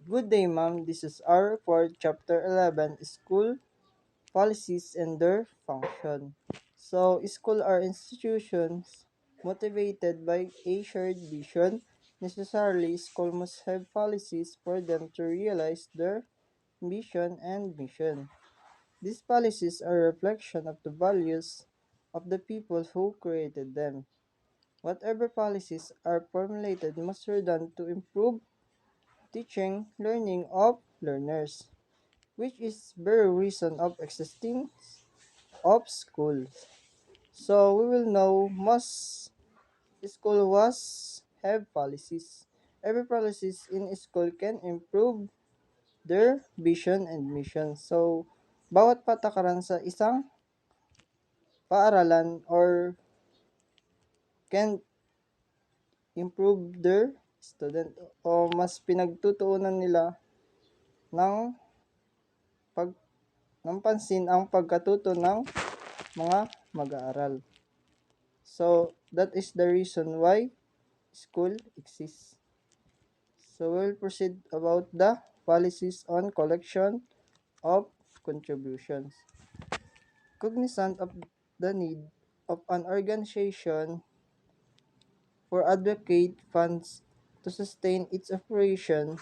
Good day, ma'am. This is our report, Chapter 11, School Policies and Their Function. School are institutions motivated by a shared vision. Necessarily, school must have policies for them to realize their vision and mission. These policies are a reflection of the values of the people who created them. Whatever policies are formulated must be done to improve teaching, learning of learners, which is very reason of existing of schools. So we will know most school was have policies. Every policies in school can improve their vision and mission. So bawat patakaran sa isang paaralan or can improve their student o mas pinagtutuunan nila ng pag ng pansin ang pagkatuto ng mga mag-aaral. So, that is the reason why school exists. So, we'll proceed about the policies on collection of contributions. Cognizant of the need of an organization for advocate funds to sustain its operation,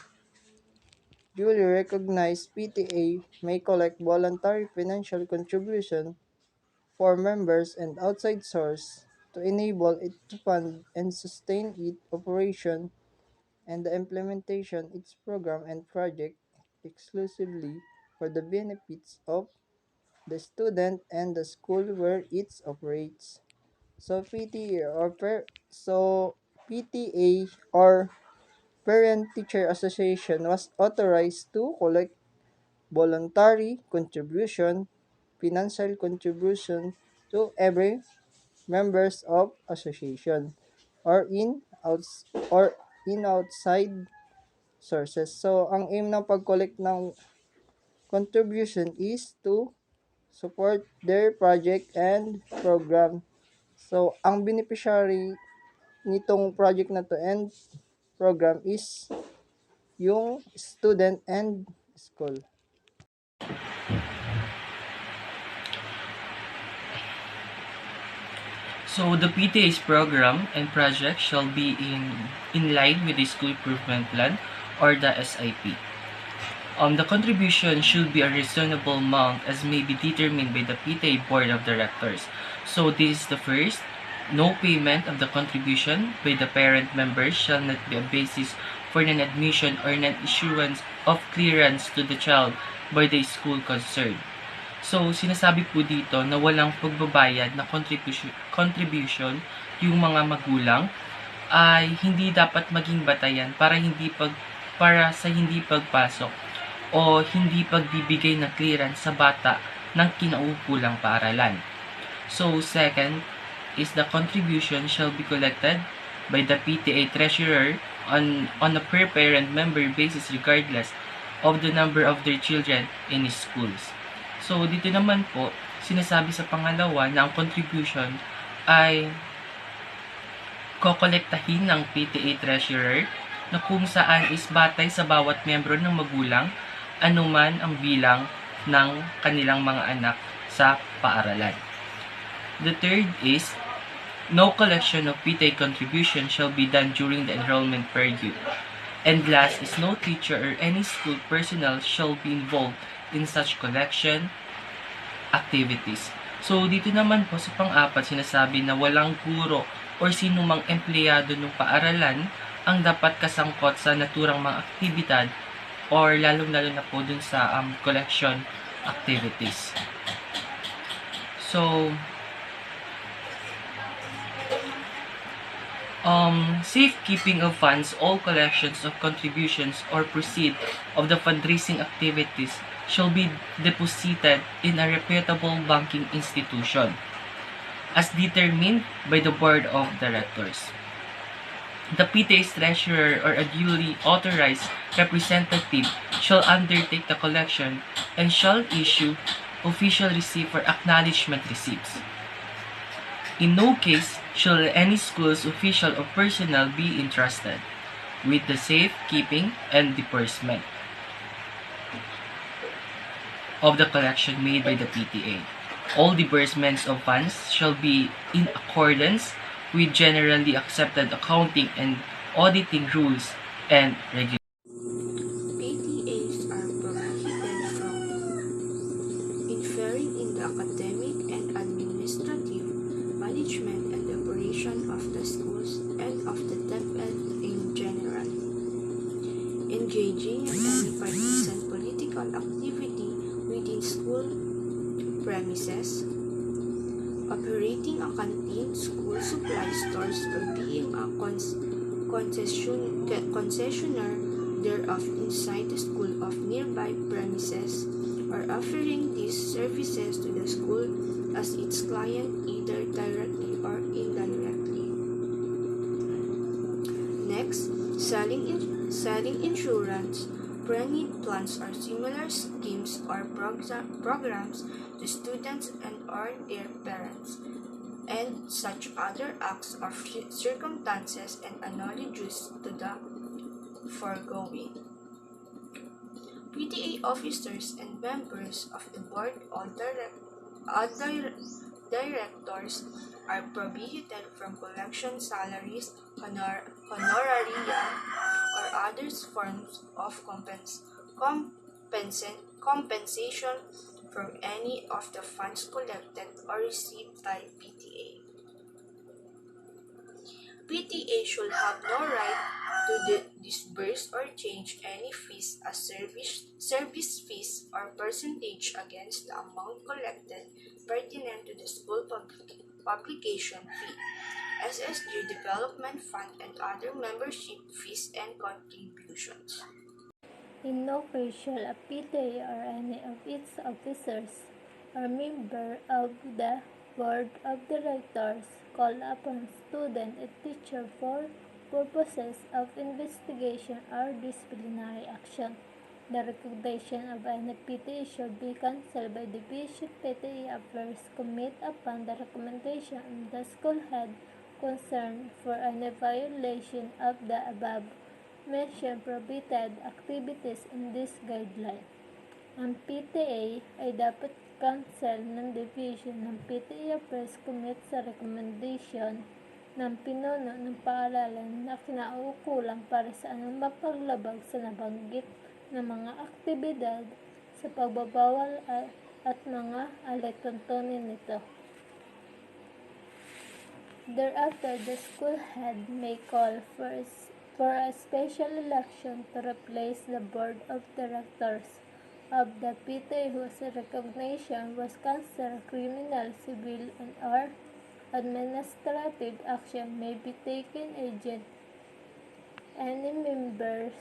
duly recognized PTA may collect voluntary financial contribution for members and outside source to enable it to fund and sustain its operation and the implementation its program and project exclusively for the benefits of the student and the school where it operates. So PTA or Parent Teacher Association was authorized to collect voluntary contribution, financial contribution to every members of association or in outside sources. So, ang aim ng pag-collect ng contribution is to support their project and program. So, ang beneficiary nitong project na to and program is yung student and school. So the PTA's program and project shall be in line with the School Improvement Plan or the SIP. The contribution should be a reasonable amount as may be determined by the PTA Board of Directors. So this is the first. No payment of the contribution by the parent members shall not be a basis for non-admission or non-issuance of clearance to the child by the school concerned. So, sinasabi po dito na walang pagbabayad na contribution yung mga magulang ay hindi dapat maging batayan para sa hindi pagpasok o hindi pagbibigay ng clearance sa bata ng kinaukulang paaralan. So, second is the contribution shall be collected by the PTA treasurer on a per parent member basis regardless of the number of their children in schools. So, dito naman po, sinasabi sa pangalawa na ang contribution ay kokolektahin ng PTA treasurer na kung saan is batay sa bawat membro ng magulang anuman ang bilang ng kanilang mga anak sa paaralan. The third is, no collection of PTA contribution shall be done during the enrollment period. And last is, no teacher or any school personnel shall be involved in such collection activities. So, dito naman po sa pang-apat, sinasabi na walang guro or sino mang empleyado ng paaralan ang dapat kasangkot sa naturang mga aktibidad or lalong-lalo na po dun sa collection activities. So, safekeeping of funds, all collections of contributions or proceed of the fundraising activities shall be deposited in a reputable banking institution as determined by the board of directors. The PTA's treasurer or a duly authorized representative shall undertake the collection and shall issue official receipt or acknowledgement receipts. In no case shall any school's official or personnel be entrusted. with the safekeeping and disbursement of the collection made by the PTA. All disbursements of funds shall be in accordance with generally accepted accounting and auditing rules and regulations. PTAs are prohibited from interfering in the academic and administrative management and operation of the schools and of the DepEd in general, engaging in any partisan political activity within school premises, operating a canteen, school supply stores, or being a concessionaire thereof inside the school of nearby premises, or offering these services to the school as its client either directly or indirectly. Next, selling insurance, pre-need plans or similar schemes or programs to students and or their parents, and such other acts or circumstances and analogies to the foregoing. PTA officers and members of the board or directors are prohibited from collection salaries, honoraria, or other forms of compensation from any of the funds collected or received by PTA. PTA should have no right to disburse or change any fees as service fees or percentage against the amount collected pertinent to the school publication fee, SSG Development Fund, and other membership fees and contributions. In no case shall a PTA or any of its officers or member of the Board of Directors call upon student and teacher for purposes of investigation or disciplinary action. The recommendation of any PTA should be cancelled by Division PTA Affairs Commit upon the recommendation of the school head concerned for any violation of the above mentioned prohibited activities in this guideline. Ang PTA ay dapat cancel ng Division ng PTA Affairs Commit sa recommendation ng pinuno ng paaralan na kinaukulang para sa anumang paglabag sa nabanggit na mga aktibidad sa pagbabawal at mga alituntunin nito. Thereafter, the school head may call for a special election to replace the board of directors of the PTA whose recognition was cancelled. Criminal, civil, and or administrative action may be taken against any members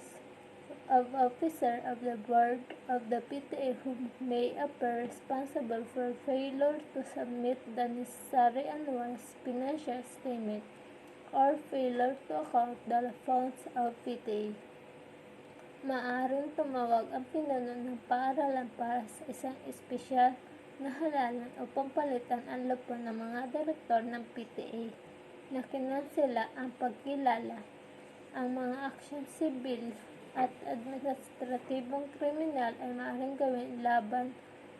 of officer of the board of the PTA who may appear responsible for failure to submit the necessary annual financial statement or failure to account the funds of PTA. Maaaring tumawag ang pinuno ng paaralan para sa isang espesyal na halalan upang palitan ang lupon ng mga direktor ng PTA na kinansela ang pagkilala. Ang mga aksyon sibil at administratibong kriminal ay maaaring gawin laban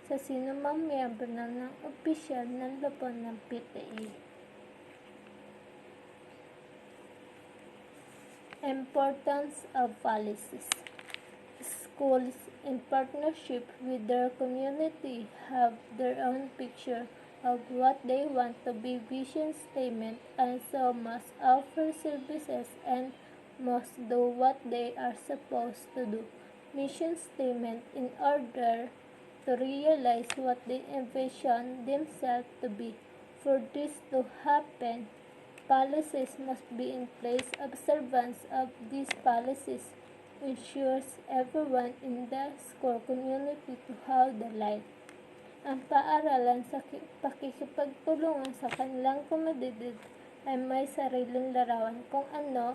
sa sinumang miyembro ng opisyal ng lupon ng PTA. Importance of policies. Schools, in partnership with their community, have their own picture of what they want to be vision statement, and so must offer services and must do what they are supposed to do. Mission statement in order to realize what they envision themselves to be. For this to happen, policies must be in place. Observance of these policies ensures everyone in the school community to have the light. Ang paaralan sa pakikipagtulungan sa kanilang komunidad ay may sariling larawan kung ano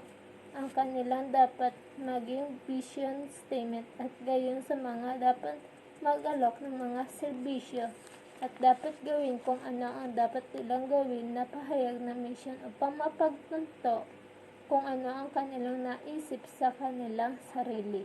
ang kanilang dapat maging vision statement at gayon sa mga dapat mag-alok ng mga serbisyo at dapat gawin kung ano ang dapat nilang gawin na pahayag ng mission upang mapagtanto kung ano ang kanilang naisip sa kanilang sarili.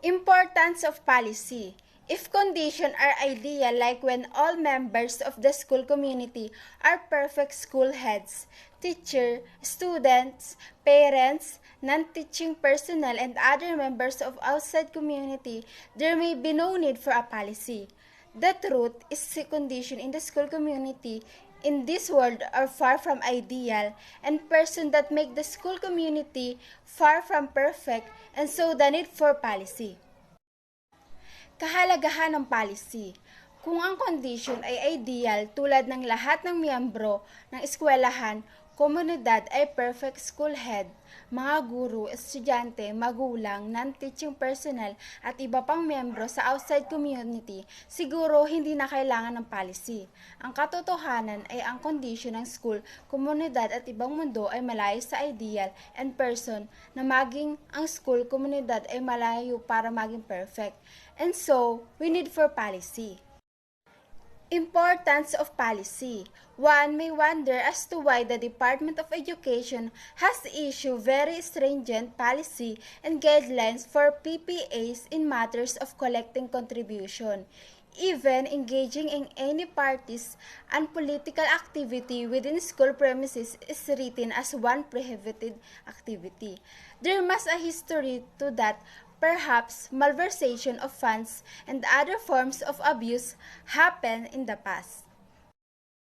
Importance of policy. If conditions are ideal, like when all members of the school community are perfect school heads, teacher, students, parents, non-teaching personnel, and other members of outside community, there may be no need for a policy. The truth is the condition in the school community in this world are far from ideal, and person that make the school community far from perfect, and so the need for policy. Kahalagahan ng policy. Kung ang condition ay ideal tulad ng lahat ng miyembro ng eskwelahan, komunidad ay perfect school head, mga guro, estudyante, magulang, non-teaching personnel at iba pang miyembro sa outside community, siguro hindi na kailangan ng policy. Ang katotohanan ay ang condition ng school, komunidad at ibang mundo ay malayo sa ideal and person na maging ang school, komunidad ay malayo para maging perfect. And so, we need for policy. Importance of policy. One may wonder as to why the Department of Education has issued very stringent policy and guidelines for PPAs in matters of collecting contribution. Even engaging in any parties and political activity within school premises is written as one prohibited activity. There must a history to that. Perhaps malversation of funds and other forms of abuse happened in the past.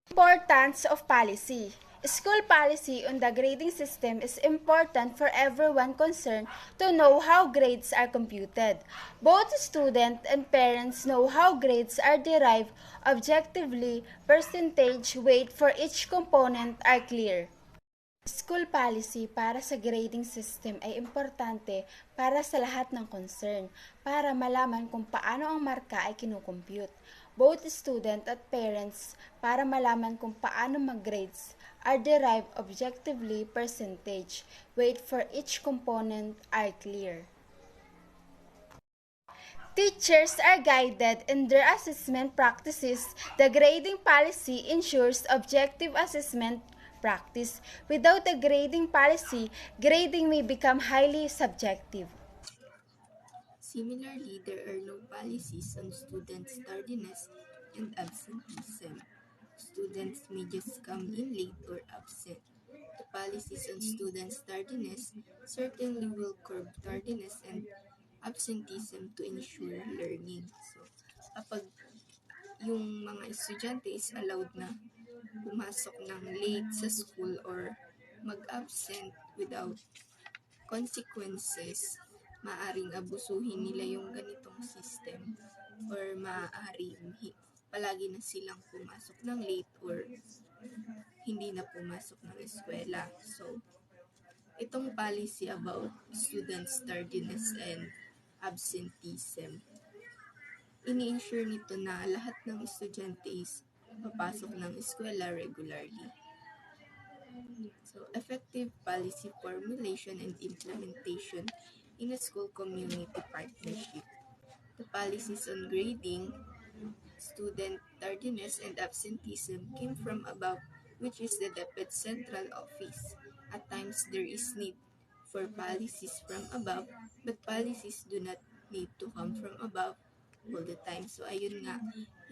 Importance of policy. School policy on the grading system is important for everyone concerned to know how grades are computed. Both students and parents know how grades are derived objectively, percentage, weight for each component are clear. School policy para sa grading system ay importante para sa lahat ng concern, para malaman kung paano ang marka ay kinukompute. Both student at parents para malaman kung paano mag-grades are derived objectively, percentage, weight for each component are clear. Teachers are guided in their assessment practices. The grading policy ensures objective assessment practice. Without a grading policy, grading may become highly subjective. Similarly, there are no policies on students' tardiness and absenteeism. Students may just come in late or absent. The policies on students' tardiness certainly will curb tardiness and absenteeism to ensure learning. So, kapag yung mga estudyante is allowed na pumasok ng late sa school or mag-absent without consequences, maaring abusuhin nila yung ganitong system or maaring palagi na silang pumasok ng late or hindi na pumasok ng eskwela. So, itong policy about students' tardiness and absenteeism, ini-ensure nito na lahat ng estudyante is papasok ng eskwela regularly. So, effective policy formulation and implementation in a school community partnership. The policies on grading, student tardiness, and absenteeism came from above, which is the DepEd Central Office. At times, there is need for policies from above, but policies do not need to come from above all the time. So, ayun nga,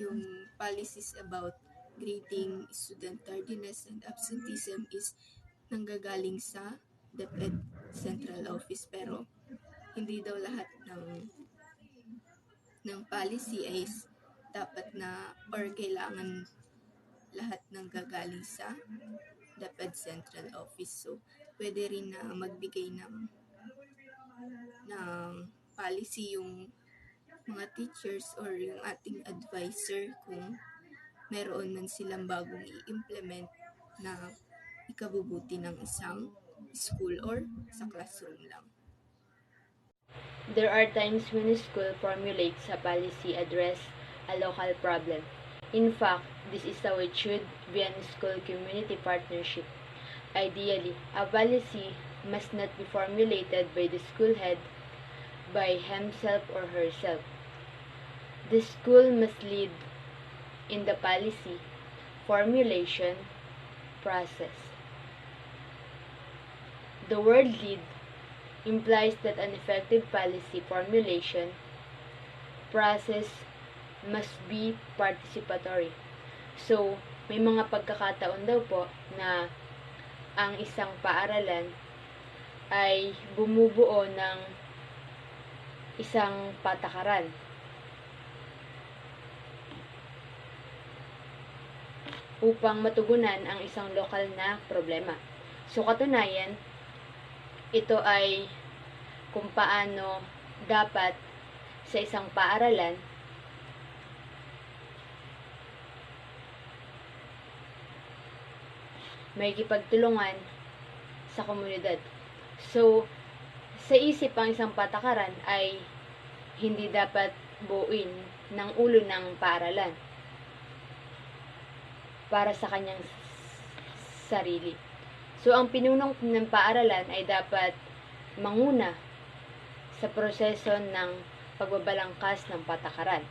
yung policies about grading, student tardiness, and absenteeism is nanggagaling sa DepEd Central Office. Pero, hindi daw lahat ng policy ay dapat na or kailangan lahat ng gagaling sa DepEd Central Office. So, pwede rin na magbigay ng policy yung mga teachers or yung ating advisor kung meron man silang bagong i-implement na ikabubuti ng isang school or sa classroom lang. There are times when a school formulates a policy address a local problem. In fact, this is how it should be in school community partnership. Ideally, a policy must not be formulated by the school head by himself or herself. The school must lead in the policy formulation process. the word lead implies that an effective policy formulation process must be participatory. So, may mga pagkakataon daw po na ang isang paaralan ay bumubuo ng isang patakaran upang matugunan ang isang lokal na problema. So, katunayan, ito ay kung paano dapat sa isang paaralan may kipagtulungan sa komunidad. So, sa isip ang isang patakaran ay hindi dapat buuin ng ulo ng paaralan para sa kanyang sarili. So, ang pinunong ng paaralan ay dapat manguna sa proseso ng pagbabalangkas ng patakaran.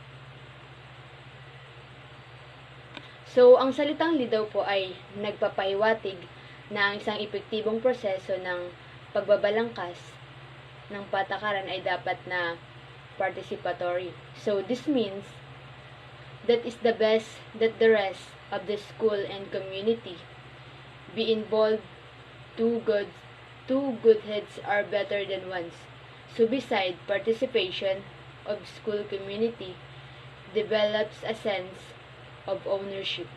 So, ang salitang lead daw po ay nagpapahiwatig na ang isang epektibong proseso ng pagbabalangkas ng patakaran ay dapat na participatory. So, this means that is the best that the rest of the school and community be involved. Two good heads are better than one. So, beside participation of school community develops a sense of ownership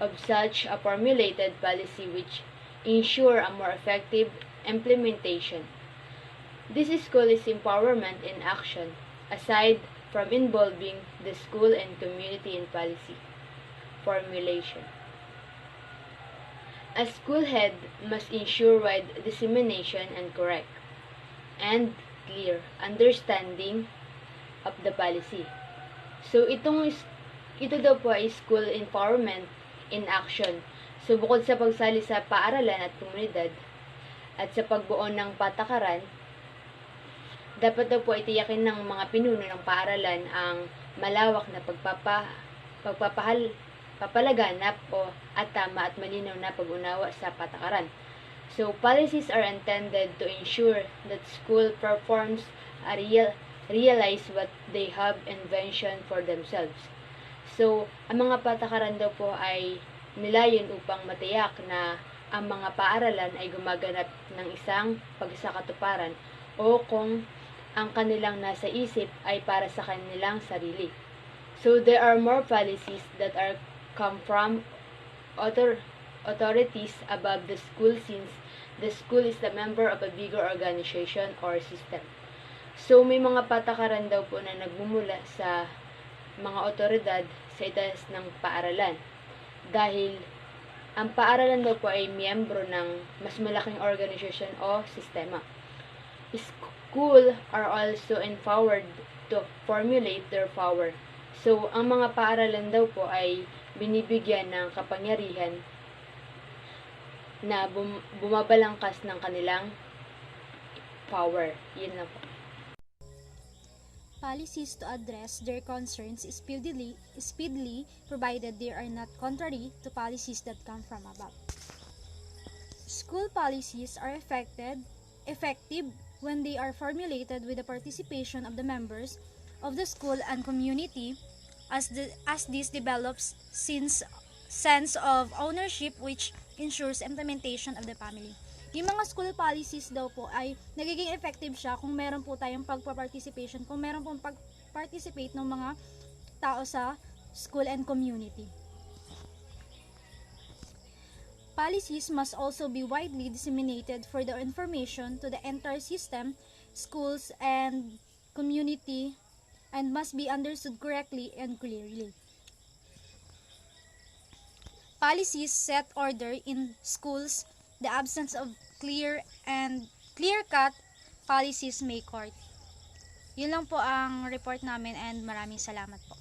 of such a formulated policy which ensure a more effective implementation. This school is empowerment in action, aside from involving the school and community in policy formulation. A school head must ensure wide dissemination and correct and clear understanding of the policy. So, ito daw po ay school empowerment in action. So, bukod sa pagsali sa paaralan at komunidad at sa pagbuo ng patakaran, dapat daw po itiyakin ng mga pinuno ng paaralan ang malawak na papalaganap at tama at malinaw na pag-unawa sa patakaran. So, policies are intended to ensure that school performs a realize what they have envisioned for themselves. So, ang mga patakaran daw po ay nilayon upang matiyak na ang mga paaralan ay gumaganap ng isang pagsakatuparan o kung ang kanilang nasa isip ay para sa kanilang sarili. So, there are more policies that are come from authorities above the school since the school is the member of a bigger organization or system. So, may mga patakaran daw po na nagmumula sa mga otoridad sa itaas ng paaralan. Dahil, ang paaralan daw po ay miyembro ng mas malaking organization o sistema. School are also empowered to formulate their power. So, ang mga paaralan daw po ay binibigyan ng kapangyarihan na bumabalangkas ng kanilang power. Yun lang po. Policies to address their concerns speedily provided they are not contrary to policies that come from above. School policies are effective when they are formulated with the participation of the members of the school and community as this develops sense of ownership which ensures implementation of the family. Yung mga school policies daw po ay nagiging effective siya kung meron po tayong pagpa-participation, kung meron pong pag-participate ng mga tao sa school and community. Policies must also be widely disseminated for the information to the entire system, schools, and community, and must be understood correctly and clearly. Policies set order in schools. The absence of clear-cut policies may court. Yun lang po ang report namin and maraming salamat po.